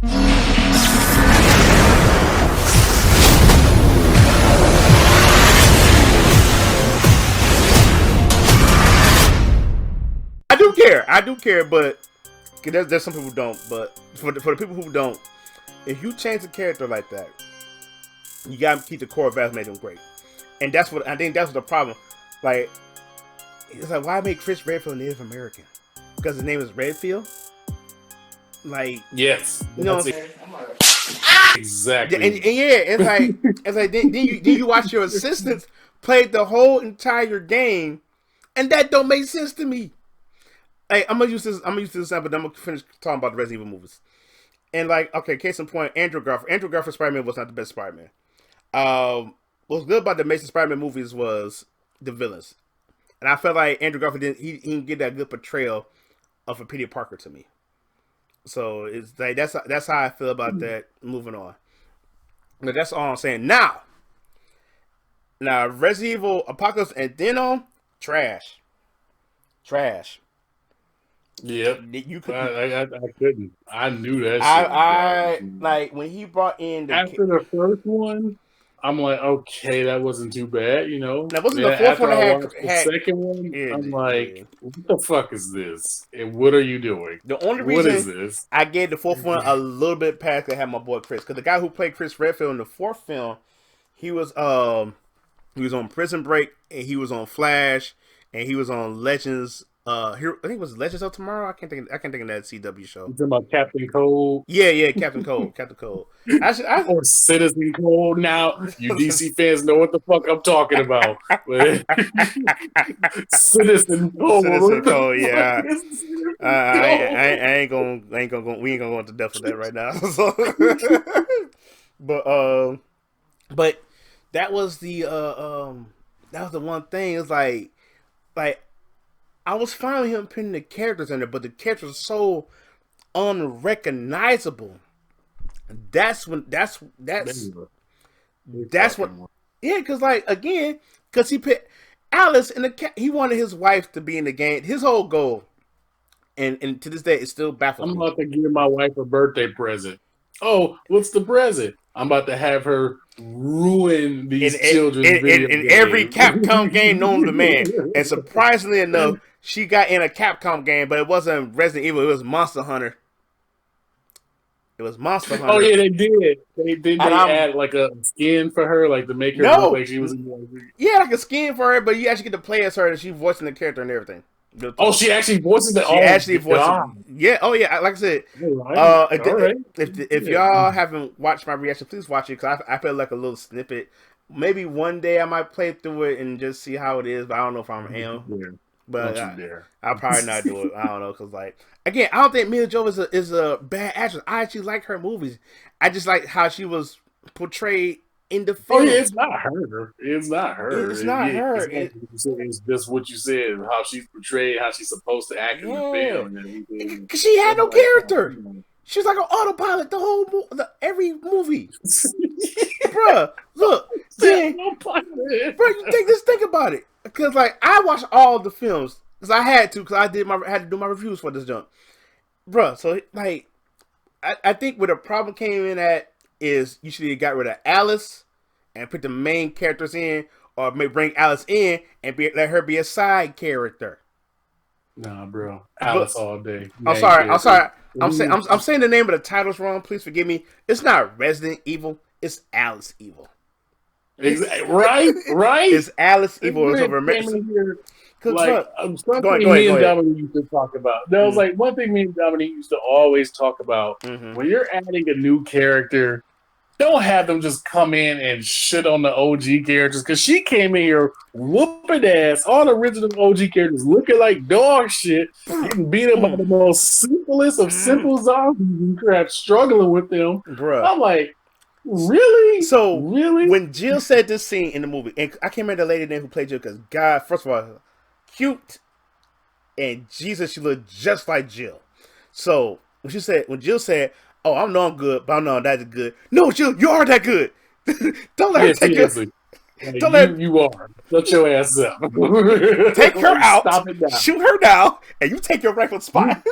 I do care, but there's some people who don't. But for the people who don't, if you change the character like that, you gotta keep the core value, make them great. And that's what I think. That's the problem. Like, it's like, why make Chris Redfield Native American? Because his name is Redfield. Like, yes, you know, exactly. And yeah, it's like then you watch your assistants play the whole entire game, and that don't make sense to me. Hey, I'm gonna use this example, then I'm gonna finish talking about the Resident Evil movies. And like, okay, case in point, Andrew Garfield Spider-Man was not the best Spider-Man. What's good about the Amazing Spider-Man movies was the villains, and I felt like Andrew Garfield didn't get that good portrayal of a Peter Parker to me. So it's like that's how I feel about that. Moving on, but that's all I'm saying. Now, Resident Evil Apocalypse and then on trash. Yep. You could. I couldn't. I knew that shit. I like when he brought in after the first one. I'm like, okay, that wasn't too bad, you know. That wasn't the fourth one. The second one, I'm like, what the fuck is this? And what are you doing? The only reason is this? I gave the fourth one a little bit past to have my boy Chris, because the guy who played Chris Redfield in the fourth film, he was on Prison Break, and he was on Flash, and he was on Legends. I think it was Legends of Tomorrow. I can't think of that CW show. You talking about Captain Cold? Yeah, Captain Cold. Or Citizen Cold. Now you DC fans know what the fuck I'm talking about. Citizen Cold. Yeah. I ain't gonna we ain't gonna go into depth of that right now. So. But that was the one thing. It's like I was fine with him putting the characters in there, but the characters are so unrecognizable. That's what. Yeah, because because he put Alice in the. He wanted his wife to be in the game. His whole goal, and to this day, it still baffles me. I'm about to give my wife a birthday present. Oh, what's the present? I'm about to have her ruin these children's video games. In every Capcom game known to man. And surprisingly enough, she got in a Capcom game, but it wasn't Resident Evil. It was Monster Hunter. Oh yeah, they did. They add like a skin for her, like to make her look like she was. Yeah, like a skin for her, but you actually get to play as her, and she's voicing the character and everything. Oh, she actually voices the. Yeah. Oh, yeah. Like I said, if y'all haven't watched my reaction, please watch it, because I feel like a little snippet. Maybe one day I might play through it and just see how it is, but I don't know if I'm him. Yeah. But I'll probably not do it. I don't know, because again, I don't think Mila Jovovich is a bad actress. I actually like her movies. I just like how she was portrayed in the film. Oh yeah, it's not her. It's not her. It's just what you said. How she's portrayed. How she's supposed to act in the film. Because she had no character. She was like an autopilot every movie. Bruh, look. Bruh, think about it. Because I watched all the films because I had to, because I had to do my reviews for this junk. Bruh, so I think where the problem came in at is you should have got rid of Alice and put the main characters in, or maybe bring Alice in and let her be a side character. Nah, bro, Alice all day. I'm sorry. I'm saying the name of the titles wrong. Please forgive me. It's not Resident Evil. It's Alice Evil. Right. It's Alice Evil. It's over something me and Dominique used to talk about. There was one thing me and Dominique used to always talk about. When you're adding a new character, don't have them just come in and shit on the OG characters, because she came in here whooping ass. All the original OG characters looking like dog shit, getting beat up by the most simplest of simple zombies and crap, struggling with them. Bruh. I'm like, really? So, really? When Jill said this scene in the movie, and I can't remember the lady name who played Jill, because God, first of all, cute, and Jesus, she looked just like Jill. So, when Jill said, "Oh, I'm good, but I'm not that good." No, Jill, you are that good. Don't let her take it. You are. Shut your ass up. Take her out. Shoot her down, and you take your rightful spot.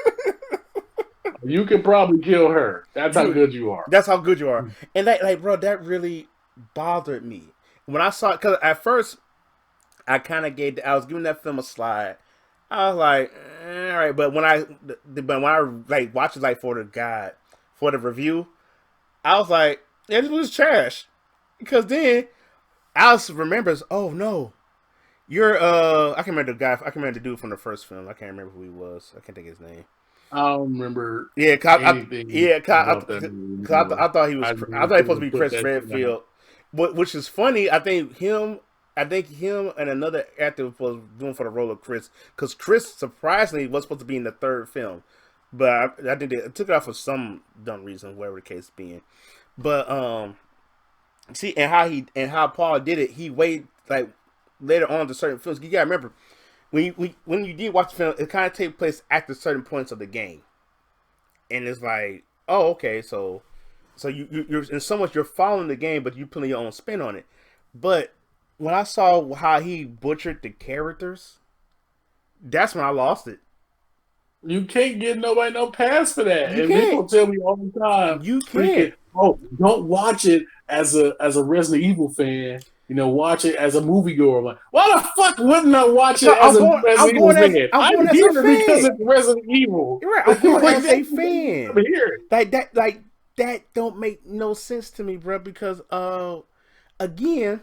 You could probably kill her. That's how good you are. That's how good you are. And like, bro, that really bothered me when I saw it. Because at first, I was giving that film a slide. I was like, all right, but when I like watched it like for the guide, for the review, I was like, yeah, this was trash. Because then Alice remembers, oh no, you're I can't remember the guy. I can't remember the dude from the first film. I can't remember who he was. I can't think of his name. I don't remember Yeah, anything about that movie. I thought he was. I I thought he was supposed to be put Chris that shit out. Redfield, which is funny. I think him and another actor was doing for the role of Chris, because Chris surprisingly was supposed to be in the third film, but I think they took it off for some dumb reason, whatever the case being. But see, and how Paul did it, he waited like later on to certain films. You gotta remember when you did watch the film, it kind of takes place after certain points of the game, and it's like, oh, okay, so you're in so much you're following the game, but you're putting your own spin on it. But when I saw how he butchered the characters, that's when I lost it. You can't get nobody no pass for that. You And can't. people tell me all the time, You can't. don't watch it as a Resident Evil fan. Watch it as a moviegoer. I'm like, why the fuck wouldn't I watch it as a Resident Evil fan? I'm here because it's Resident Evil. You're right. I'm going Like, as a fan. I'm here. Like that don't make no sense to me, bro. Because again,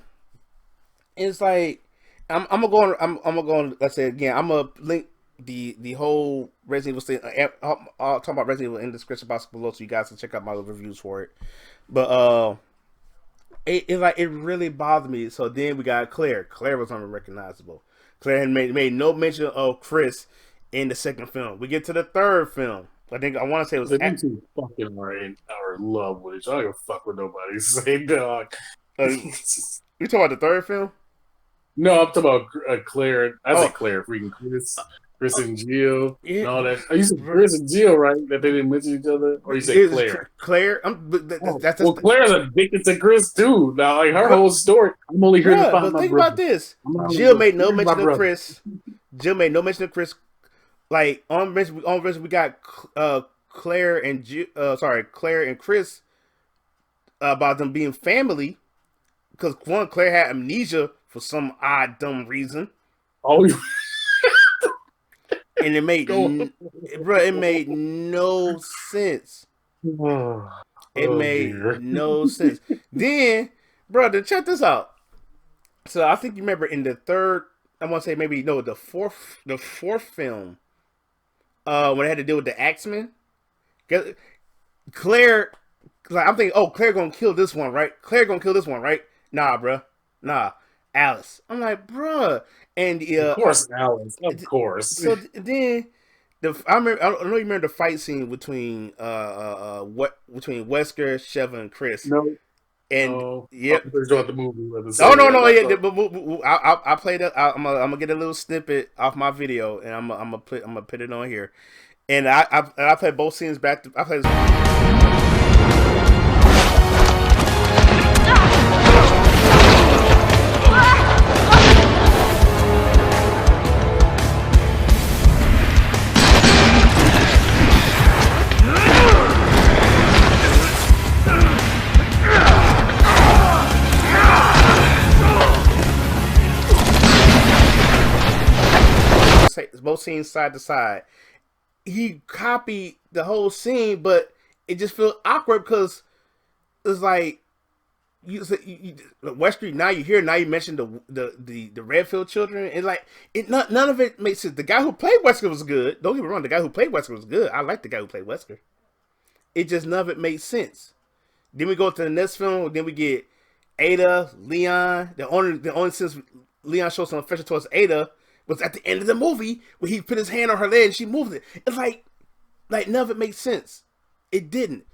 it's like I'm gonna go on. I'm gonna go on. Let's say again. I'm gonna link the whole Resident Evil thing. I'll talk about Resident Evil in the description box below, so you guys can check out my reviews for it. But it really bothered me. So then we got Claire. Claire was unrecognizable. Claire had made no mention of Chris in the second film. We get to the third film. I want to say it was. Them two fucking are in love with each other. I don't give a fuck what nobody say, dog. You talking about the third film? No, I'm talking about Claire. I said Claire, freaking Chris and Jill, and all that. You said Chris and Jill, right? That they didn't mention each other, or you said Claire? Claire. Claire's addicted to Chris too. Now, like her whole story, I'm only here to find my think brother. About this. Jill made no mention of Chris. Jill made no mention of Chris. Like on we got Claire and Claire and Chris about them being family, because one, Claire had amnesia for some odd dumb reason. Oh. And it made it made no sense. It made no sense. Then, brother, check this out. So I think you remember in the third, I want to say maybe no, the fourth film, when they had to deal with the Axemen. Claire, like I'm thinking, oh, Claire gonna kill this one, right? Claire gonna kill this one, right? Nah, bruh. Nah, Alice. I'm like, bruh. And of course, Alice. Of course. So then, I know you remember the fight scene between between Wesker, Sheva, and Chris. No. And yep. The movie. No. Yeah, I played it. I'm gonna get a little snippet off my video, and I'm gonna put it on here. And I played both scenes back. I played. Both scenes side to side. He copied the whole scene, but it just felt awkward because it's like West Street. Now you mentioned the Redfield children, and like none of it makes sense. The guy who played Wesker was good. Don't get me wrong, the guy who played Wesker was good. I like the guy who played Wesker. It just none of it made sense. Then we go to the next film. Then we get Ada, Leon. The only sense Leon shows some affection towards Ada was at the end of the movie where he put his hand on her leg and she moved it. It's like none of it makes sense. It didn't,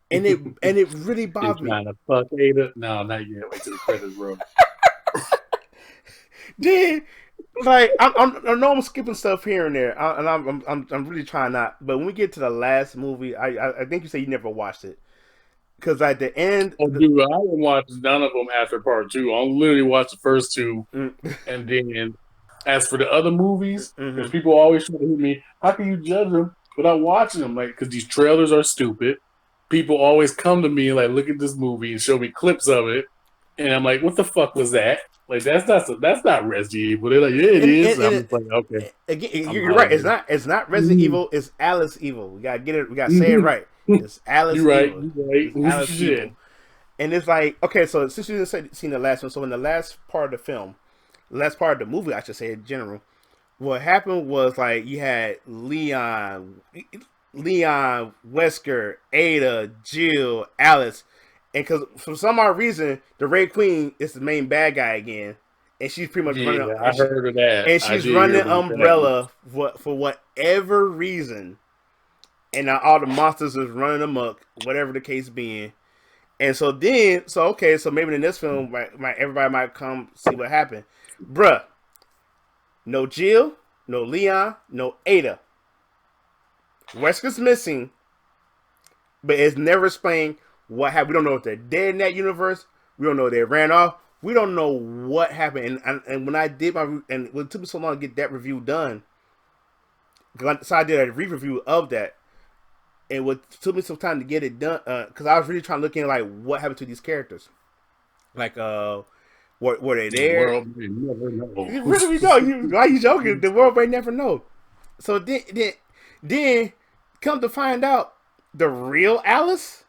and it really bothered me. Trying to fuck Ada? No, not yet. Wait till the credits roll. Then, like I know I'm skipping stuff here and there, and I'm really trying not. But when we get to the last movie, I think you say you never watched it. Because at the end, dude, I didn't watch none of them after part 2. I literally watched the first 2, and then as for the other movies, because people always try to hit me, how can you judge them? without watching them, like because these trailers are stupid. People always come to me like, look at this movie and show me clips of it, and I'm like, what the fuck was that? Like that's not Resident Evil. They're like, yeah, it is. I'm just like, okay, again, I'm you're out right. of It's here. not Resident Mm-hmm. Evil. It's Alice Evil. We gotta get it. We gotta say it right. It's Alice You're right. Evil. You're It's right. Alice Shit. Evil. And it's like, okay, so since you didn't seen the last one, so in the last part of the film, the last part of the movie, I should say in general, what happened was like you had Leon, Wesker, Ada, Jill, Alice, and because for some odd reason, the Red Queen is the main bad guy again, and she's pretty much running, Yeah, I heard of that. and I she's did hear running about that. Umbrella for whatever reason, and now all the monsters is running amok, whatever the case being. And so maybe in this film, everybody might come see what happened, bruh. No Jill, no Leon, no Ada. Wesker's missing, but it's never explained what happened. We don't know if they're dead in that universe. We don't know if they ran off. We don't know what happened. And when I did and it took me so long to get that review done, so I did a re-review of that. It took me some time to get it done because I was really trying to look in like what happened to these characters, like were they The there? world may never know. Where do we go? Why you joking? The world may never know. So then come to find out, the real Alice,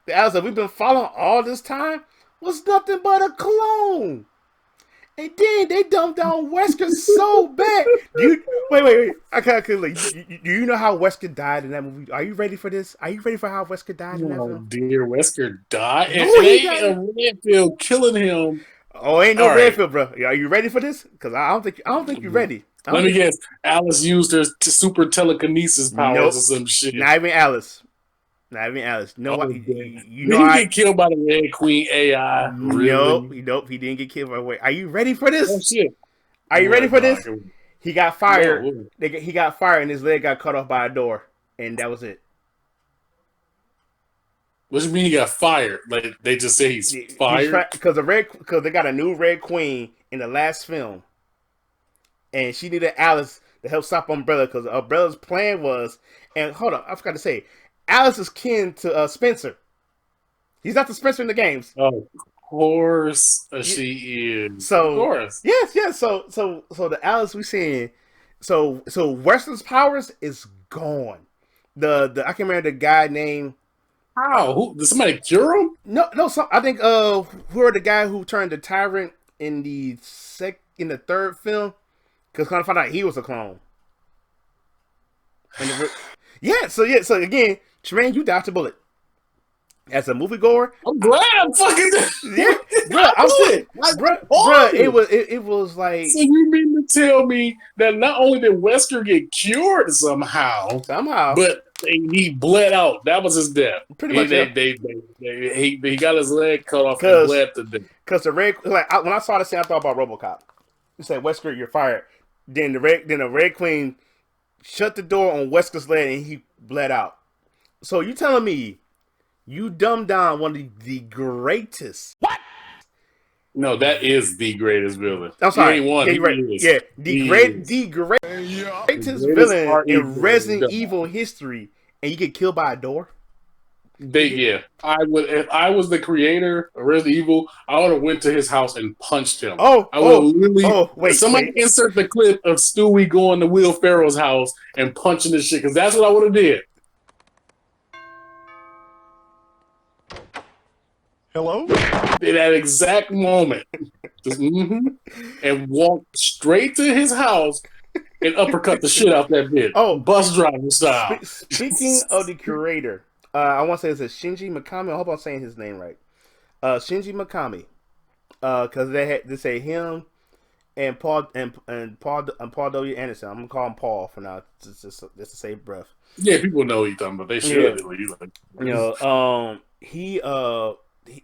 the Alice that we've been following all this time, was nothing but a clone. And then they dumped down Wesker so bad. Wait. I can't. Do you know how Wesker died in that movie? Are you ready for this? Are you ready for how Wesker died in that Oh film? dear, Wesker died. Oh, It he ain't died. a Redfield killing him. Oh, ain't no All right, Redfield, bro. Are you ready for this? Because I don't think you're ready. I don't let me think. guess. Alice used her super telekinesis powers or Nope. some shit. Not even Alice. Not even Alice. You know Oh, what? damn. You Did know he I. get killed by the Red Queen AI? Nope. Really? Nope. He didn't get killed by way. Are you ready for Oh this? shit! Are you ready What? for No, this? He got fired. no. He got fired, and his leg got cut off by a door, and that was it. What do you mean he got fired? Like they just say he's He's fired? because they got a new Red Queen in the last film, and she needed Alice to help stop Umbrella because Umbrella's plan was. And hold on, I forgot to say, Alice is kin to Spencer. He's not the Spencer in the games. Of course she is. Of So course. yes. So the Alice we seeing, so Wester's powers is gone. The I can't remember the guy name. How? Who did somebody cure him? No. I think who are the guy who turned the tyrant in the third film? Because kind of found out he was a clone. So again, Tremaine, you dodged a bullet. As a moviegoer, I'm glad I'm fucking. yeah, bro, I'm saying, bro, it was like So you mean to tell me that not only did Wesker get cured somehow, somehow, but he bled out? That was his death. pretty much, yeah. He got his leg cut off and bled to death. Because when I saw this, I thought about RoboCop. You said, Wesker, you're fired. Then the Red Queen shut the door on Wesker's leg and he bled out. So you telling me you dumbed down one of the greatest? What? No, that is the greatest villain. I'm sorry. He ain't one. Yeah, you're right. Yeah, the greatest villain in Resident Evil history, and you get killed by a door. I would if I was the creator of Resident Evil, I would have went to his house and punched him. I would literally somebody insert the clip of Stewie going to Will Ferrell's house and punching this shit because that's what I would have did. Hello? In that exact moment. Just, and walked straight to his house and uppercut the shit out that bitch. Oh, bus driver style. Speaking of the curator, I want to say it's Shinji Mikami. I hope I'm saying his name right. Shinji Mikami, because they say him and Paul W. Anderson. I'm gonna call him Paul for now, just to save breath. Yeah, people know what you're talking about. They should. Yeah.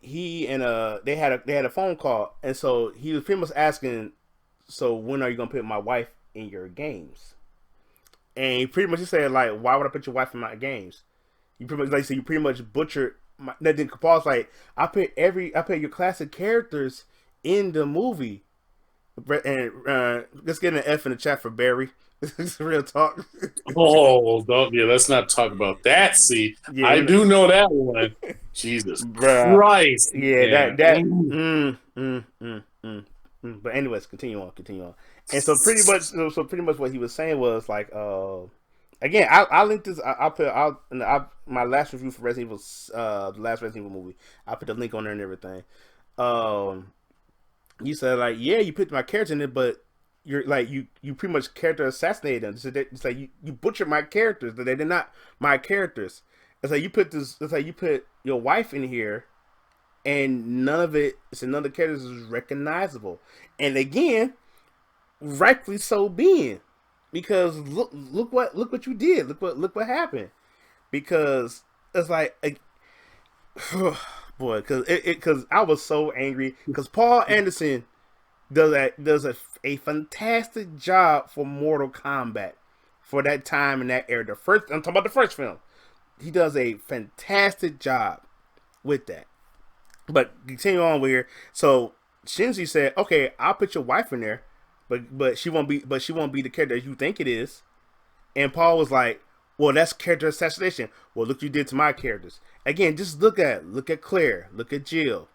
He and they had a phone call, and so he was pretty much asking, so when are you gonna put my wife in your games? And he pretty much said, like, why would I put your wife in my games? You pretty much, like, so you pretty much butchered my. Then Paul's like, I put your classic characters in the movie, And let's get an F in the chat for Barry. It's real talk. Oh, don't, yeah, let's not talk about that. See, Yeah, I you know, do know that one. Jesus bruh. Christ, Yeah, man. But anyways, continue on. And so pretty much what he was saying was like, again, I'll link this. I'll put my last review for Resident Evil, the last Resident Evil movie. I'll put the link on there and everything. Um, you said like, yeah, you put my character in it, but you're like you pretty much character assassinated them. So it's like you butchered my characters. That they're not my characters. It's like you put this. It's like you put your wife in here, and none of it. So none of the characters is recognizable. And again, rightfully so, being because look what you did. Look what happened. Because it's like boy, because I was so angry because Paul Anderson does a fantastic job for Mortal Kombat for that time and that era. I'm talking about the first film. He does a fantastic job with that. But continue on with here. So Shinji said, "Okay, I'll put your wife in there, but she won't be the character you think it is." And Paul was like, "Well, that's character assassination. Well, look what you did to my characters. Again, just look at Claire, look at Jill.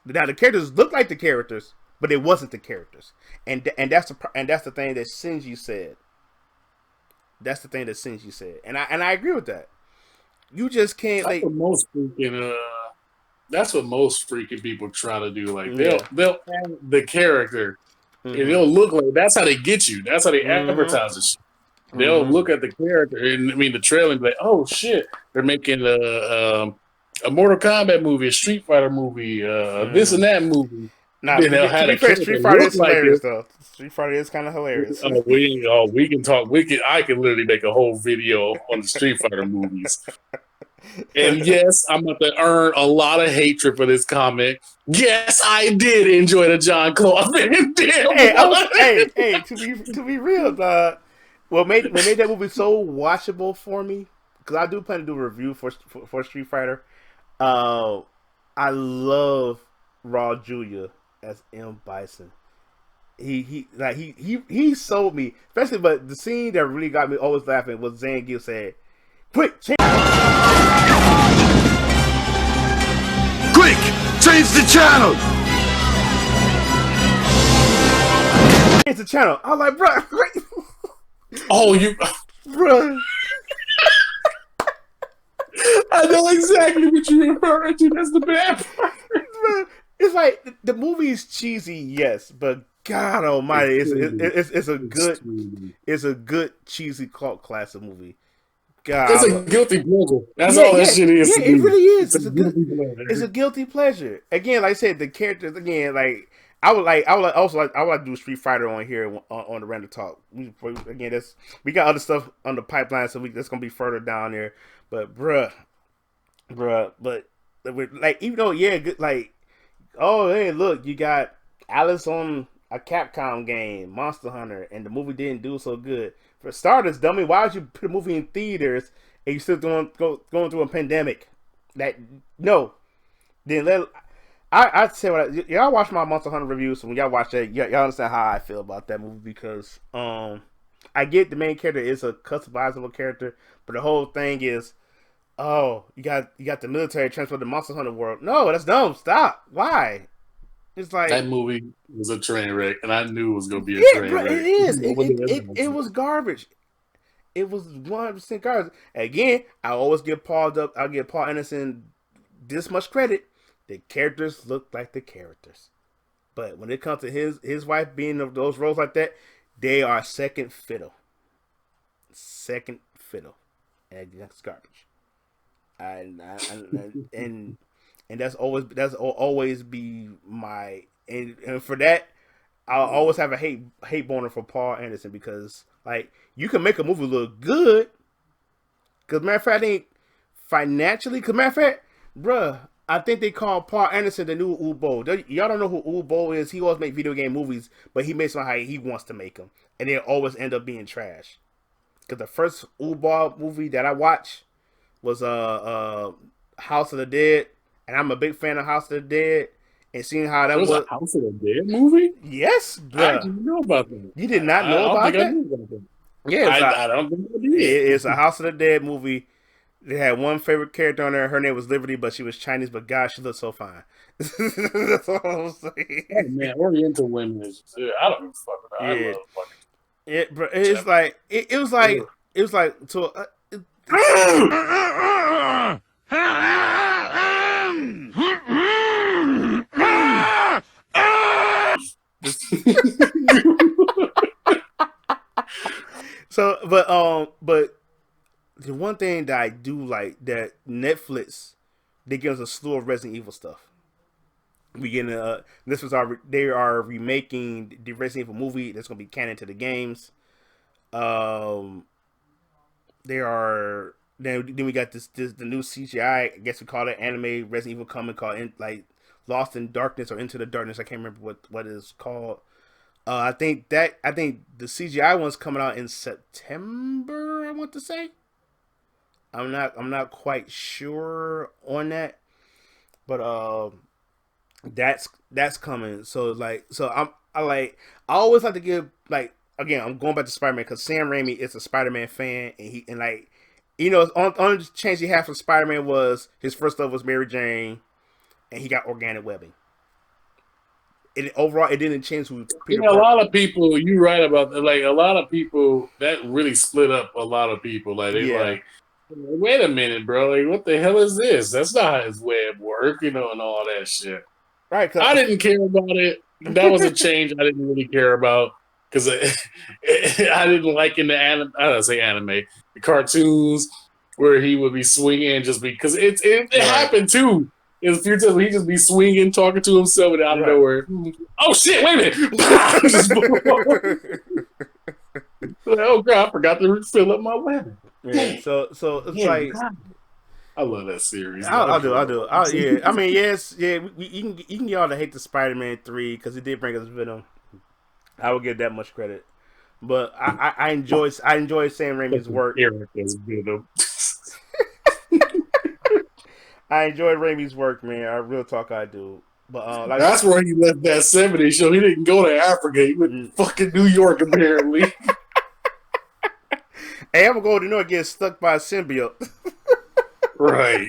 Now the characters look like the characters, but it wasn't the characters. And that's the thing that Shinji said. That's the thing that Shinji said, and I agree with that. You just can't That's like, what most freaking that's what most freaking people try to do. Like yeah. they'll add the character and Mhm. it'll look like that's how they get you. That's how they Mhm. advertise this. They'll Mhm. look at the character and I mean the trailer and be like, oh shit, they're making a Mortal Kombat movie, a Street Fighter movie, this Mhm. and that movie. And Nah, then to they'll be to have be a fair, character Street Fighter look is like hilarious it. though. Street Fighter is kind of hilarious. We can talk. I can literally make a whole video on the Street Fighter movies. And yes, I'm about to earn a lot of hatred for this comment. Yes, I did enjoy the John Claude Van Damme Hey, one. hey. To be real, what made that movie so watchable for me? Because I do plan to do a review for Street Fighter. Uh, I love Raw Julia as M Bison. He sold me, especially. But the scene that really got me always laughing was Zangief said, "Quick, change Quick! Change the channel! the channel." I was like, Oh, you. bro. I know exactly what you're referring to. That's the bad part. It's like the movie is cheesy, yes, but God Almighty, it's a good cheesy cult classic movie. It's God, a guilty pleasure. That's yeah, all that yeah, shit is yeah. to It me. really is. It's a guilty pleasure. It's a guilty pleasure. Again, like I said, the characters. Again, like I would like to do Street Fighter on here on the Random Talk. Again, we got other stuff on the pipeline, so that's gonna be further down there. But but like even though yeah, good, like oh hey look, you got Alice on a Capcom game, Monster Hunter, and the movie didn't do so good. For starters, dummy, why would you put a movie in theaters and you still going through a pandemic? That no, then let I say y'all watch my Monster Hunter reviews. So when y'all watch that, y'all understand how I feel about that movie because I get the main character is a customizable character, but the whole thing is oh you got the military transfer to the Monster Hunter world. No, that's dumb. Stop. Why? It's like That movie was a train wreck, and I knew it was going to be a yeah, train bro. It wreck. is. It was garbage. It was 100% garbage. Again, I always give I give Paul Anderson this much credit. The characters look like the characters, but when it comes to his wife being those roles like that, they are second fiddle. Second fiddle, and that's garbage. And that's always be my and for that I'll always have a hate boner for Paul Anderson because like you can make a movie look good. Cause matter of fact, I think financially, cause matter of fact, bruh, I think they call Paul Anderson the new Ubo. Y'all don't know who Ubo is. He always make video game movies, but he makes them how he wants to make them, and they always end up being trash. Cause the first Ubo movie that I watched was House of the Dead, and I'm a big fan of House of the Dead. and seeing how that There was was. a House of the Dead movie? Yes, I bruh. didn't know about that. You did not I know don't about think I that? knew about that. Yeah, I don't think I did. it's a House of the Dead movie. They had one favorite character on there. Her name was Liberty, but she was Chinese. But God, she looked so fine. That's all I'm saying. Oh man, Oriental women is. I don't give a fuck about. I Yeah, love fucking. bro. It's like it was like it was like so. So, but the one thing that I do like that Netflix, they give us a slew of Resident Evil stuff. We getting this was our they are remaking the Resident Evil movie that's gonna be canon to the games. Um, they are then we got this the new CGI. I guess we call it anime Resident Evil coming called like Lost in Darkness or Into the Darkness. I can't remember what it's called. I think the CGI one's coming out in September. I want to say. I'm not quite sure on that, but that's coming. So I always like to give like again I'm going back to Spider-Man because Sam Raimi is a Spider-Man fan and like only change he had for Spider-Man was his first love was Mary Jane, and he got organic webbing. Overall, it didn't change who Peter Parker. A lot of people, you're right about that. Like a lot of people, that really split up a lot of people. Like they like, wait a minute, bro. Like what the hell is this? That's not how his web work, and all that shit. Right. I didn't care about it. That was a change I didn't really care about because I didn't like in the anime. I don't say anime, the cartoons where he would be swinging just because it happened too. In the future, he just be swinging, talking to himself, and out of nowhere, oh shit! Wait a minute! Like, oh god, I forgot to fill up my weapon. Yeah, so it's like god. I love that series. I do. Yeah, I mean, yes, yeah. You can get all the hate to Spider-Man 3 because it did bring us Venom. I will give that much credit, but I enjoy Sam Raimi's work. Venom. I enjoy Raimi's work, man. I real talk, I do. But like, that's where he left that 70s show. He didn't go to Africa. He went to fucking New York, apparently. Hey, I'm gonna go to New York and get stuck by a symbiote. right.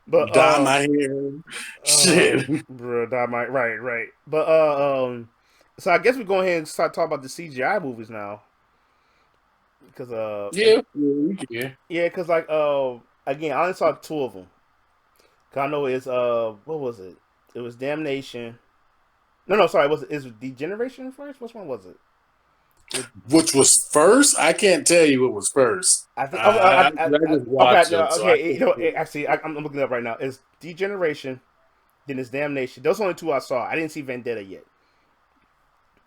But dye my hair. Shit. Bro, dye my right. But so I guess we go ahead and start talking about the CGI movies now. Because we can. Yeah, because like again, I only saw 2 of them. Cause I know it's what was it? It was Damnation. No, sorry. Is it Degeneration first? Which one was it? Which was first? I can't tell you what was first. I think I just watched it. Okay, actually, I'm looking it up right now. It's Degeneration, then it's Damnation. Those are only 2 I saw. I didn't see Vendetta yet.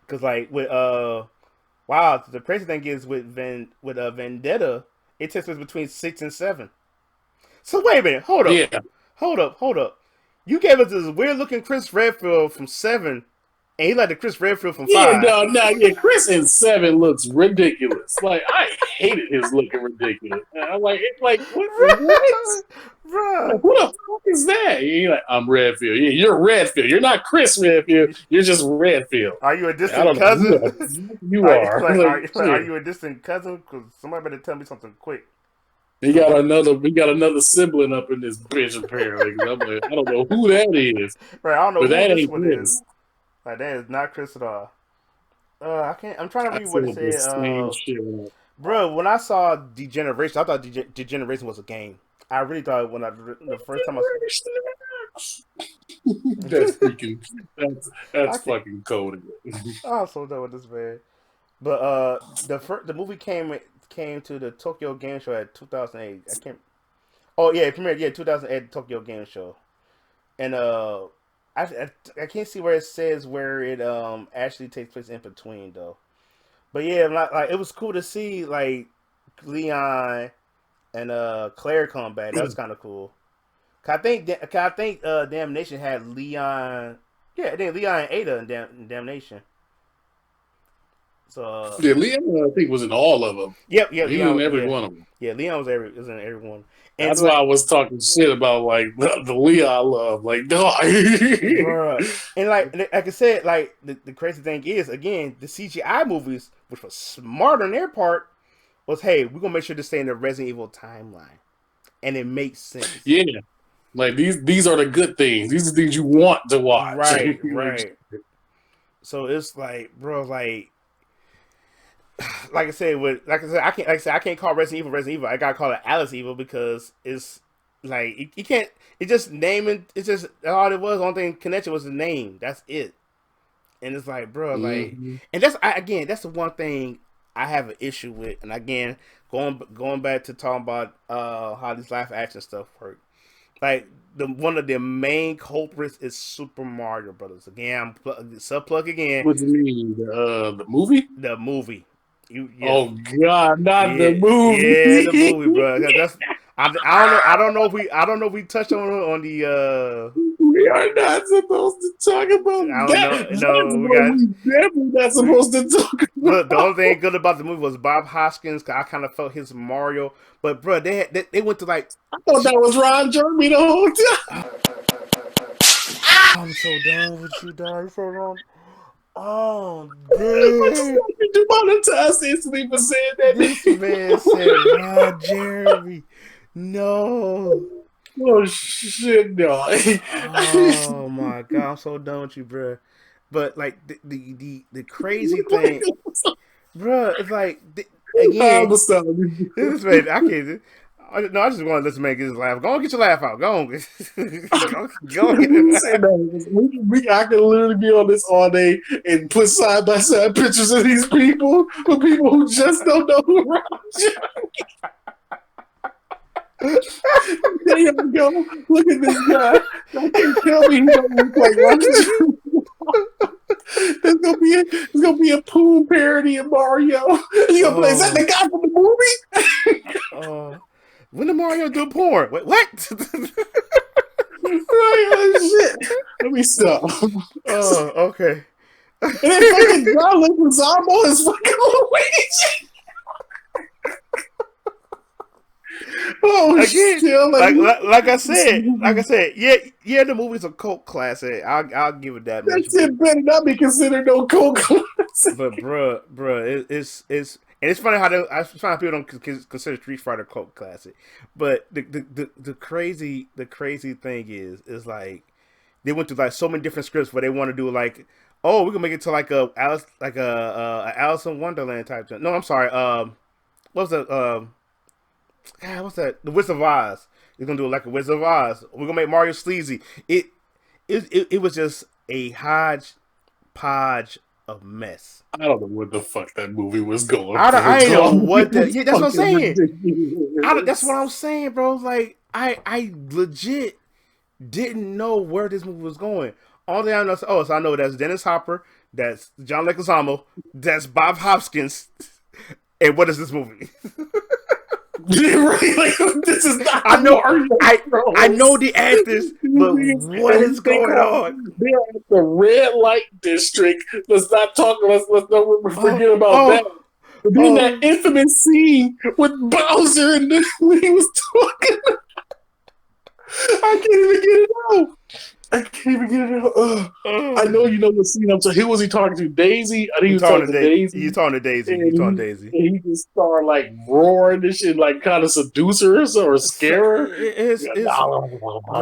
Cause like with wow, the crazy thing is with Vendetta, it takes place between 6 and 7. So wait a minute, hold up. Yeah. Hold up. You gave us this weird looking Chris Redfield from 7, and he like the Chris Redfield from 5. Yeah, Chris in 7 looks ridiculous. Like I hated his looking ridiculous. I'm like, what? Bro. Who the fuck is that? You're like, I'm Redfield. Yeah, you're Redfield. You're not Chris Redfield. You're just Redfield. Are you a distant cousin? You are. Are you a distant cousin? Because somebody better tell me something quick. We got another sibling up in this bitch apparently. I'm like, I don't know who that is. Right, I don't know but who that this ain't one Chris. is. Like that is not Chris at all. I can't. I'm trying to read what it said. Bro, when I saw Degeneration, I thought Degeneration was a game. I really thought the first time I saw. That's freaking. That's fucking coded. I'm so done with this man. But the movie came to the Tokyo Game Show at 2008. I can't. Oh yeah, it premiered 2008 Tokyo Game Show, and I can't see where it says where it actually takes place in between though. But yeah, like it was cool to see like Leon and Claire come back. That was kind of cool. I think Damnation had Leon. Yeah, I think Leon and Ada in Damnation. So yeah, Leon I think was in all of them. Yep, he was in every one of them. Yeah, Leon was in every one. That's why I was talking shit about like the Leah I love. Like, no, bruh. And like I said, like the crazy thing is, again, the CGI movies, which was smart on their part, was hey, we're gonna make sure to stay in the Resident Evil timeline, and it makes sense. Yeah, like these are the good things. These are the things you want to watch. Right. So it's like, bro, like I said, I can't call Resident Evil. I gotta call it Alice Evil because it's like you can't. It just naming. It's just all it was. Only thing connected was the name. That's it. And it's like, bro, and that's the one thing I have an issue with. And again, going back to talking about how these live action stuff work. Like one of the main culprits is Super Mario Brothers. Again, I'm subplug again. What do you mean? The movie? The movie. Oh God, not the movie. Yeah, the movie, bro. That's I don't know if we touched on the. We are not supposed to talk about that. No, we definitely not supposed to talk about. Look, the only thing good about the movie was Bob Hoskins. Cause I kind of felt his Mario, but bro, they went to like. I thought that was Ron Jeremy the whole time. I'm so done with you, dog. So wrong. Oh, dude. Demonetized instantly for saying that. This man said Ron Jeremy. No. Oh shit, no. Oh my God, I'm so done with you, bro. But like the crazy thing, bro, it's like again. This man, I can't. No, I just want to let man get his laugh. Go on, get your laugh out. Go on, go on. Get it. I could literally be on this all day and put side by side pictures of these people with people who just don't know who Ron Jeremy. There you go. Look at this guy. Don't tell me he don't look like Ron Jeremy. There's gonna be a Poon parody of Mario. He's gonna play. Is that the guy from the movie? When did Mario do porn? Wait, what? Oh shit! Let me stop. Oh, okay. And then fucking John Leguizamo is fucking Luigi. Oh again, shit! Like I said, yeah, the movie's a cult classic. I'll give it that much. That shit better not be considered no cult classic. But bruh, it's funny how people don't consider Street Fighter cult classic. But the crazy thing is like they went through like so many different scripts where they want to do like, oh, we can make it to like a Alice in Wonderland type thing. No, I'm sorry. What's that? What's that? The Wizard of Oz. You're gonna do it like a Wizard of Oz. We're gonna make Mario sleazy. It was just a hodgepodge of mess. I don't know what the fuck that movie was going. I ain't know what that. Yeah, that's what I'm saying. That's what I'm saying, bro. Like I legit didn't know where this movie was going. All the I know, so I know that's Dennis Hopper, that's John Leguizamo, that's Bob Hoskins, and what is this movie? Right, like, this is not. I know the actors, but what is going on? They're at the red light district. Let's not talk. Let's don't forget about that. But then that infamous scene with Bowser and when he was talking, I can't even get it out. I know you know the scene. I'm sorry. Who was he talking to? Daisy? I think he was talking to Daisy. He's talking to Daisy. And he just started like roaring this shit, like kind of seduce her or scare her.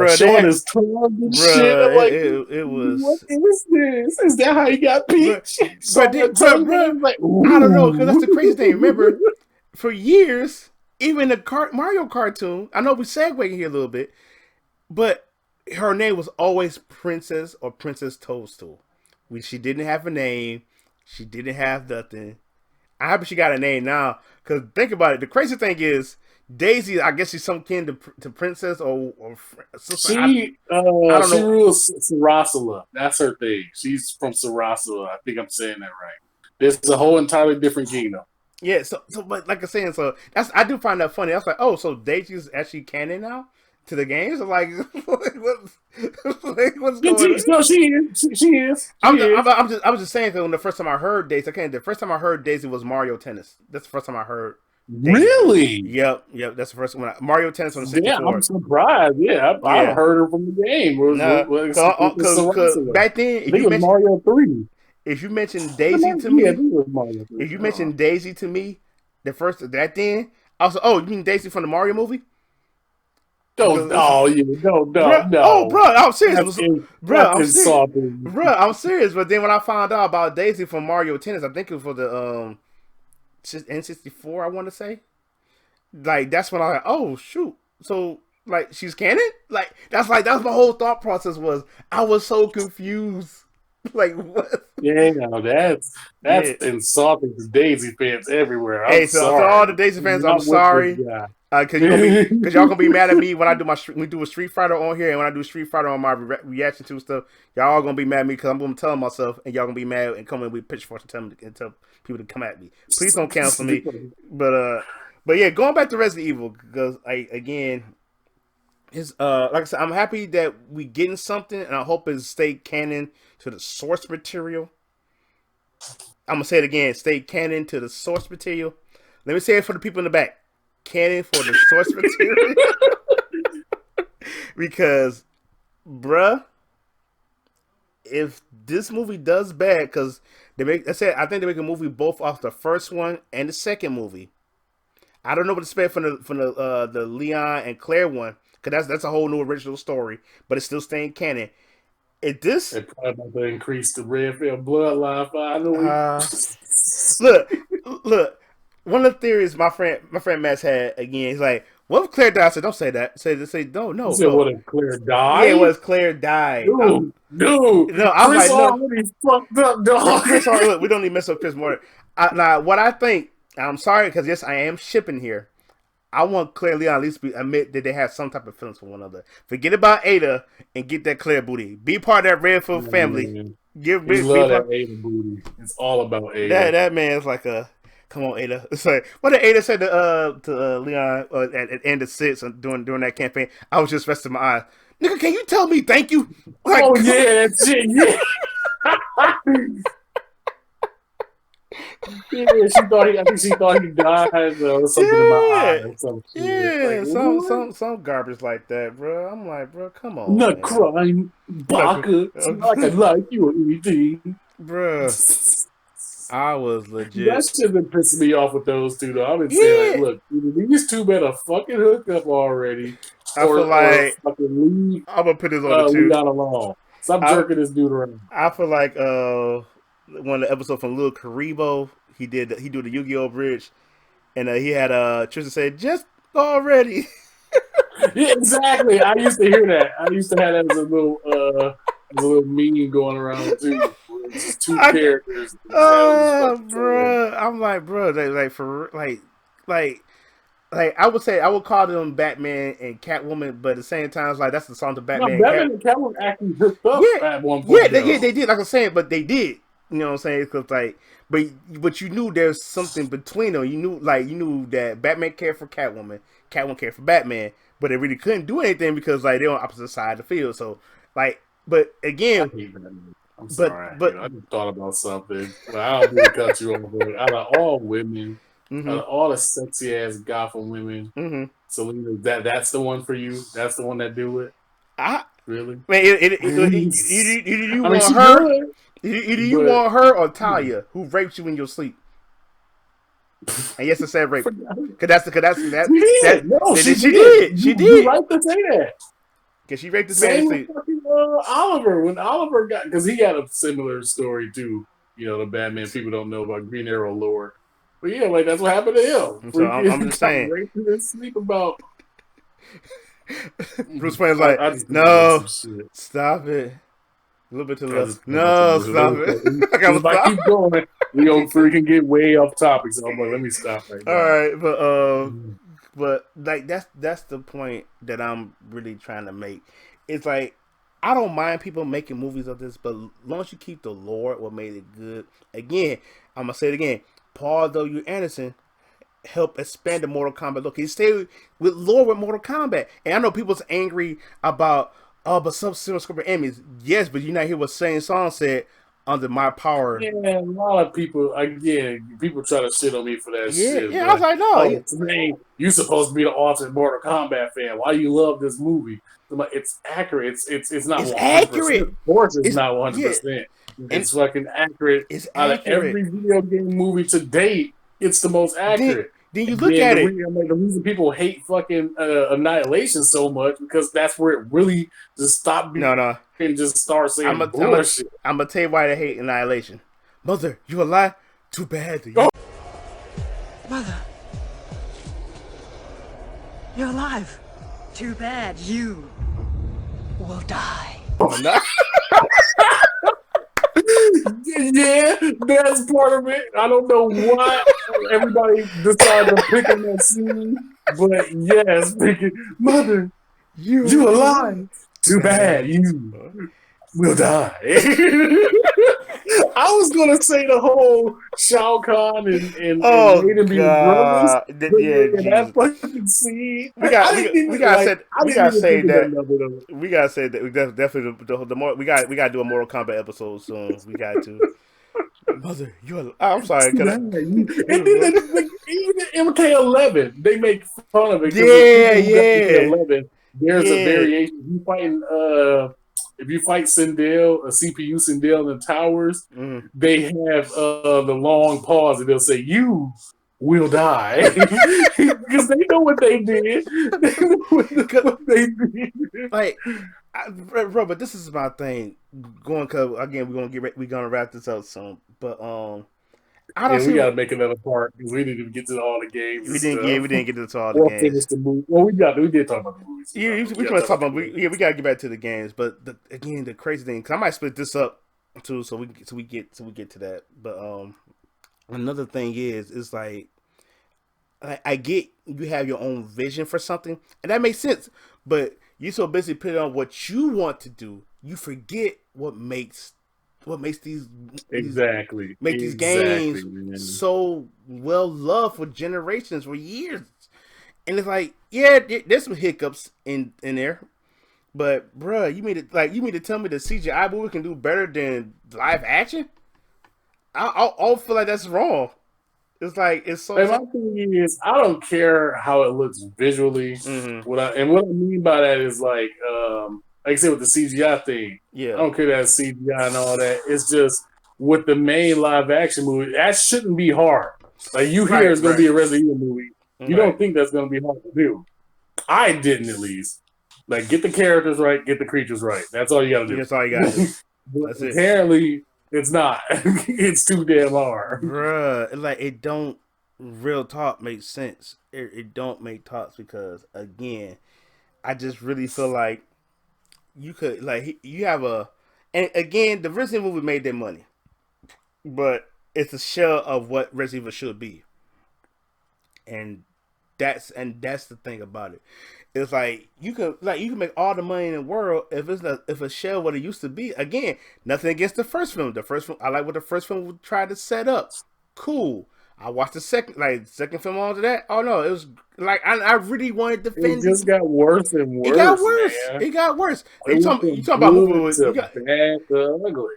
Showing his tongue and shit. I'm like, it was. What is this? Is that how he got Peach? Like, I don't know, because that's the crazy thing. Remember, for years, even the Mario cartoon, I know we segue here a little bit, but her name was always Princess or Princess Toadstool. She didn't have a name. She didn't have nothing. I hope she got a name now. Because think about it. The crazy thing is, Daisy, I guess she's some kin to Princess or sister. I don't know. She rules Sarasala. That's her thing. She's from Sarasala. I think I'm saying that right. This is a whole entirely different kingdom. Yeah, so but like I'm saying, so I do find that funny. I was like, oh, so Daisy's actually canon now to the games? Like, what's going on? No, she is. I was just saying that when the first time I heard Daisy, the first time I heard Daisy was Mario Tennis. That's the first time I heard Really? Yep. That's the first one. Mario Tennis on the Yeah, I'm 64. surprised. Yeah, I've Yeah. heard her from the game. No, cause Sarasa. back then, I think it was Mario 3. if you mentioned Yeah, Daisy to I me, think it was Mario 3. if you mentioned Daisy to me, the first that then I was like, oh, you mean Daisy from the Mario movie? Don't, oh, yeah, Bro, no. I'm serious, That's insulting. bro, I'm serious. But then when I found out about Daisy from Mario Tennis, I think it was for the N64. I want to say, like that's when I was like, oh shoot, so like she's canon. That's my whole thought process was. I was so confused. Like what? Yeah, no, that's Yeah. insulting to Daisy fans everywhere. I'm Hey, so sorry. all the Daisy fans, I'm Not with sorry. this guy. Cause y'all gonna be mad at me when I do we do a Street Fighter on here, and when I do Street Fighter on my reaction to stuff, y'all all gonna be mad at me because I'm gonna tell myself, and y'all gonna be mad and come in with pitchforks and tell people to come at me. Please don't cancel me. But yeah, going back to Resident Evil because again, it's like I said, I'm happy that we getting something, and I hope it stay canon to the source material. I'm gonna say it again, stay canon to the source material. Let me say it for the people in the back. Canon for the source material. Because, bruh, if this movie does bad, because I think they make a movie both off the first one and the second movie. I don't know what to expect from the Leon and Claire one, because that's a whole new original story, but it's still staying canon. They're probably about to increase the Redfield bloodline finally. Look. One of the theories my friend Matt's had again. He's like, "What if Claire died?" I said, "Don't say that. Say no." You said, what if Claire died? Yeah, what if Claire died? Dude, no, I'm Chris like, already fucked up, dog. Look, we don't need to mess up Chris Morton. Now, what I think, I'm sorry because yes, I am shipping here. I want Claire and Leon at least admit that they have some type of feelings for one another. Forget about Ada and get that Claire booty. Be part of that Redfield family. Man. Love that Ada booty. It's all about Ada. That man's like a. Come on, Ada. It's like what did Ada say to Leon at the end of 6 during that campaign? I was just resting my eyes. Nigga, can you tell me thank you? Like, oh yeah, that's it. Yeah. Yeah, I think she thought he died or something in my eye or some shit. Yeah, like, some garbage like that, bro. I'm like, bro, come on. Not crying, Baka. It's not like I like you or anything. Bro. I was legit. That shit been pissing me off with those two, though. I've been saying, like, look, either these two better fucking hook up already. I feel like fucking leave. I'm gonna put this on the two. We got along. Stop jerking this dude around. I feel like one of the episodes from Lil Karibo, he do the Yu-Gi-Oh bridge, and he had Tristan say, "Just already." Yeah, exactly. I used to hear that. I used to have that as a little meme going around too. It's just two characters. Oh, bro! I'm like, bro, like I would say I would call them Batman and Catwoman, but at the same time, it's like that's the song to Batman. No, Batman and Catwoman actually hooked up at one point. Yeah, they did. Like I'm saying, but they did. You know what I'm saying? Because like, but you knew there's something between them. You knew that Batman cared for Catwoman, Catwoman cared for Batman, but they really couldn't do anything because like they're on opposite side of the field. So like, but again. I'm sorry, I just thought about something. But I don't mean to cut you off. But out of all women, out of all the sexy ass Gotham women, Selena, that's the one for you. That's the one that do it. Really? Man, you want her? Either you want her or Talia, who raped you in your sleep. And yes, I said rape. Because she did. She did. You right to say that. Because she raped this man in sleep. Oliver, when Oliver got, because he had a similar story too. You know, the Batman people don't know about Green Arrow lore, but yeah, like that's what happened to him. So I'm just saying. Raped and sleep about. Bruce Wayne's like, no, stop it. A little bit too low. No, stop it. If I keep going, we gonna freaking get way off topic. So I'm like, let me stop right now. All right, but like that's the point that I'm really trying to make. It's like I don't mind people making movies of this, but as long as you keep the lore, what made it good. Again, I'm gonna say it again. Paul W. Anderson helped expand the Mortal Kombat look. He stayed with lore with Mortal Kombat, and I know people's angry about but Sub-Zero Scorpion enemies. Yes, but you not hear what Sane Song said. under my power. Yeah, a lot of people, again, people try to shit on me for that Yeah, shit. yeah. I But, was like, no. man, you supposed to be the ultimate Mortal Kombat fan. Why you love this movie? I'm like, it's accurate. It's not It's 100%. accurate. Of course, it's It's not yeah, 100%. and It's fucking accurate. it's Out of accurate. every video game movie to date, it's the most Then accurate. then you And look then at it. the reason people hate fucking Annihilation so much because that's where it really just stopped being No, no. and just start I'm saying a, I'm a, bullshit. I'm gonna tell you why they hate Annihilation. Mother, you alive? Too bad. Oh. Mother, you're alive. Too bad you will die. I'm not. Yeah, that's part of it. I don't know why everybody decided to pick on that scene, but yes, picking Mother, you alive. Too bad you will die. I was gonna say the whole Shao Kahn and Oh Raiden being brothers, God! but Yeah, yeah, that Jesus. fucking scene. We got I we didn't got we even gotta like. say I we didn't gotta even say think of that that of it. we gotta say that we definitely the more we gotta do a Mortal Kombat episode soon. We got to. Mother, you. I'm sorry. Can I? And then like, even in MK11, they make fun of it because the Yeah, people who got yeah, MK11, there's a yeah. variation. If you fight Sindel, a CPU Sindel in the towers, Mm. they have the long pause and they'll say, "You will die," because they know what they did. They know what they did. Like, bro, but this is my thing. Going, cause again, we're gonna wrap this up soon. But I don't Yeah, we see. got to make another part because we didn't even get to all the games and stuff. We didn't get into all the Or finish games. the movie. Well, we did talk about the movies. Yeah, we can talk about we gotta get back to the games, but again, the crazy thing, cause I might split this up too, so we get to that. But another thing is like I get you have your own vision for something, and that makes sense. But you so busy putting on what you want to do, you forget what makes these games man. so well loved for generations, for years. And it's like, yeah, there's some hiccups in there, but bruh, you mean to tell me the CGI movie can do better than live action? I'll feel like that's wrong. It's like it's so. And my thing is, I don't care how it looks visually. Mm-hmm. What I mean by that is like I said with the CGI thing. Yeah, I don't care that CGI and all that. It's just with the main live action movie, that shouldn't be hard. Like you hear it's going to be a Resident Evil movie. You don't think that's going to be hard to do. I didn't at least. Like get the characters right, get the creatures right. That's all you got to do. That's all you got to do. That's it. Apparently, it's not. It's too damn hard. Bruh, like it don't real talk make sense. It don't make talks because again, I just really feel like you could like you have and again the Resident Evil made their money, but it's a shell of what Resident Evil should be, and that's the thing about it. It's like you can make all the money in the world if a shell what it used to be. Again, nothing against the first film. The first film I like what the first film tried to set up. Cool. I watched the second film after that. Oh no, it was like I really wanted to defend. It just got worse and worse. It got worse. Man. It got worse. You talking about movie with bad to ugly.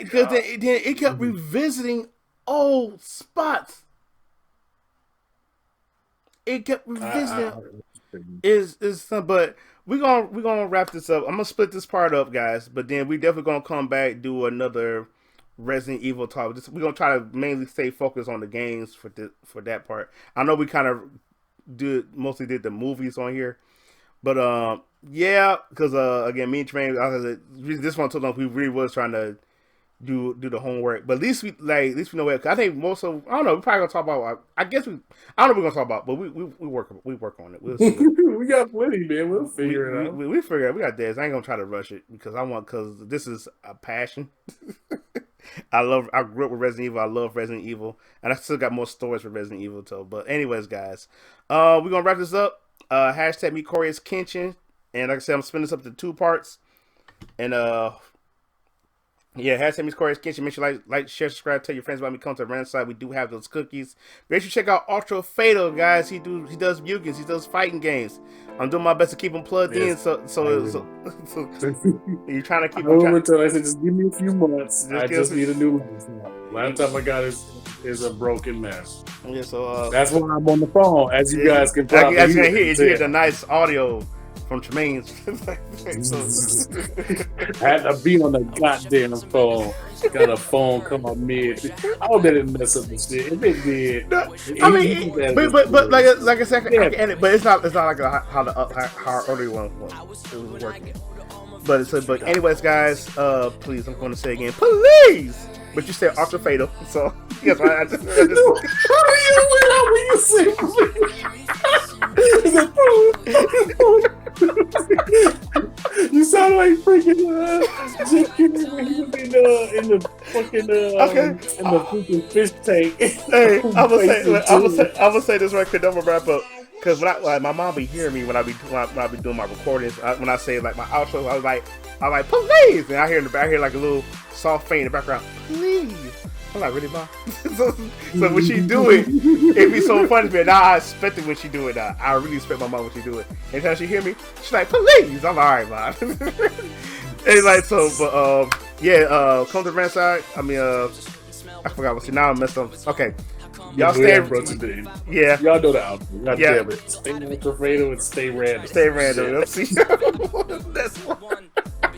Because it kept revisiting old spots. It kept revisiting. But we're gonna wrap this up. I'm gonna split this part up, guys. But then we definitely gonna come back do another Resident Evil talk. We're gonna try to mainly stay focused on the games for that part. I know we kind of mostly did the movies on here, but yeah, because again, me and Tremaine, this one told us we really was trying to do the homework, but at least we know it. I think most of I don't know. We probably gonna talk about. I guess I don't know what we're gonna talk about, but we work on it. We'll see. We got plenty, man. We'll figure it out. We figure it out. We got this. I ain't gonna try to rush it because this is a passion. I grew up with Resident Evil. I love Resident Evil, and I still got more stories for Resident Evil too. But anyways, guys, we're gonna wrap this up. Hashtag me Corey is Kenshin, and like I said, I'm spinning this up to 2 parts, and Yeah, hashtag Miss Corey's Kitchen. Make sure you like, share, subscribe, tell your friends about me. Come to the Random Side. We do have those cookies. Make sure you check out Ultra Fatal, guys. He does Mugans. He does fighting games. I'm doing my best to keep him plugged in. So you're trying to keep him. I said, just give me a few months. I just need a new laptop. Laptop I got is a broken mess. Yeah, so that's why I'm on the phone, as you guys can probably hear. You hear the nice audio from Tremaine's. Had to be on the goddamn phone. Got a phone come up mid. I hope that didn't mess up the shit. If it did, no, I mean, but like I said, I can end it. But it's not like how early one was working. But anyways, guys, please, I'm going to say again, please. But you said Ultra Fatal, so yes, I just you sound like freaking Jim Carrey when he was in the fucking in the freaking fish tank. Hey, I'm gonna say this right quick. I'm gonna wrap up because when my mom be hearing me when I be doing my recordings. When I say like my outro, I was like please, and I hear like a little soft faint in the background, please. I'm like, really, Mom? so when she do it, it be so funny, man. Now I expect it when she do it. I really expect my mom when she do it. Anytime she hear me, she's like, please. I'm like, all right, Mom. And like, so, but, yeah, come to the rant side. I mean, I forgot what. Now I messed up. Okay. Y'all stay. Yeah. Y'all know the outfit. God damn it. Stay Ultra Fatal and stay random. Stay random. Let's see. That's one.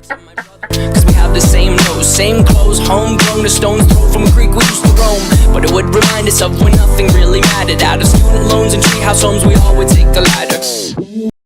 Cause we have the same nose, same clothes, homegrown, a stone's throw from a creek we used to roam. But it would remind us of when nothing really mattered. Out of student loans and treehouse homes, we all would take the ladder.